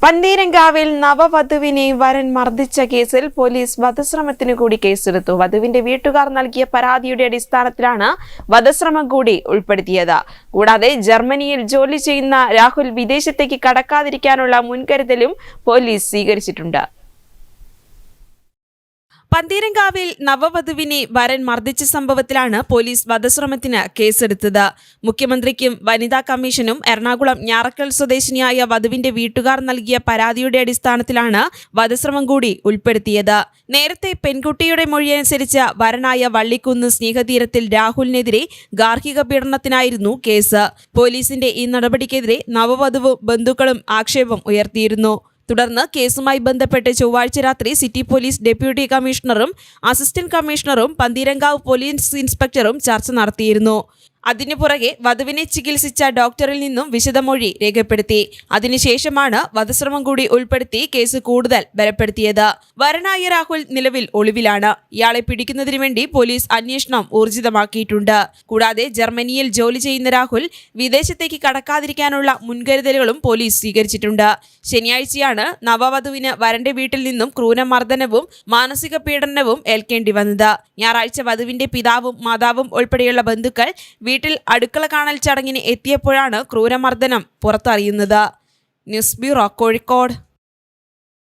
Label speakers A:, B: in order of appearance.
A: പന്തീരങ്കാവിൽ നവവധുവിനെ വരൻ മർദ്ദിച്ച കേസിൽ പോലീസ് വധശ്രമത്തിനു കൂടി കേസെടുത്തു. വധുവിന്റെ വീട്ടുകാർ നൽകിയ പരാതിയുടെ അടിസ്ഥാനത്തിലാണ് വധശ്രമം കൂടി ഉൾപ്പെടുത്തിയത്. കൂടാതെ ജർമ്മനിയിൽ ജോലി ചെയ്യുന്ന രാഹുൽ വിദേശത്തേക്ക് കടക്കാതിരിക്കാനുള്ള മുൻകരുതലും പോലീസ് സ്വീകരിച്ചിട്ടുണ്ട്. പന്തീരങ്കാവിൽ നവവധുവിനെ വരൻ മർദ്ദിച്ച സംഭവത്തിലാണ് പോലീസ് വധശ്രമത്തിന് കേസെടുത്തത്. മുഖ്യമന്ത്രിക്കും വനിതാ കമ്മീഷനും എറണാകുളം ഞാറക്കൽ സ്വദേശിനിയായ വധുവിന്റെ വീട്ടുകാർ നൽകിയ പരാതിയുടെ അടിസ്ഥാനത്തിലാണ് വധശ്രമം കൂടി ഉൾപ്പെടുത്തിയത്. നേരത്തെ പെൺകുട്ടിയുടെ മൊഴിയനുസരിച്ച് വരനായ വള്ളിക്കുന്ന് സ്നേഹതീരത്തിൽ രാഹുലിനെതിരെ ഗാർഹിക പീഡനത്തിനായിരുന്നു കേസ്. പോലീസിന്റെ ഈ നടപടിക്കെതിരെ നവവധുവും ബന്ധുക്കളും ആക്ഷേപം ഉയർത്തിയിരുന്നു. തുടർന്ന് കേസുമായി ബന്ധപ്പെട്ട് ചൊവ്വാഴ്ച രാത്രി സിറ്റി പോലീസ് ഡെപ്യൂട്ടി കമ്മീഷണറും അസിസ്റ്റന്റ് കമ്മീഷണറും പന്തീരങ്കാവ് പോലീസ് ഇൻസ്പെക്ടറും ചർച്ച നടത്തിയിരുന്നു. അതിനു പുറകെ വധുവിനെ ചികിത്സിച്ച ഡോക്ടറിൽ നിന്നും വിശദമൊഴി രേഖപ്പെടുത്തി. അതിനുശേഷമാണ് വധശ്രമം കൂടി ഉൾപ്പെടുത്തി കേസ് കൂടുതൽ ബലപ്പെടുത്തിയത്. വരനായ രാഹുൽ നിലവിൽ ഒളിവിലാണ്. ഇയാളെ പിടിക്കുന്നതിനു വേണ്ടി പോലീസ് അന്വേഷണം ഊർജിതമാക്കിയിട്ടുണ്ട്. കൂടാതെ ജർമ്മനിയിൽ ജോലി ചെയ്യുന്ന രാഹുൽ വിദേശത്തേക്ക് കടക്കാതിരിക്കാനുള്ള മുൻകരുതലുകളും പോലീസ് സ്വീകരിച്ചിട്ടുണ്ട്. ശനിയാഴ്ചയാണ് നവവധുവിന് വരന്റെ വീട്ടിൽ നിന്നും ക്രൂരമർദ്ദനവും മാനസിക പീഡനവും ഏൽക്കേണ്ടി വന്നത്. ഞായറാഴ്ച വധുവിന്റെ പിതാവും മാതാവും ഉൾപ്പെടെയുള്ള ബന്ധുക്കൾ വീട്ടിൽ അടുക്കള കാണൽ ചടങ്ങിന് എത്തിയപ്പോഴാണ് ക്രൂരമർദ്ദനം പുറത്തറിയുന്നത്. News bureau, Kozhikode.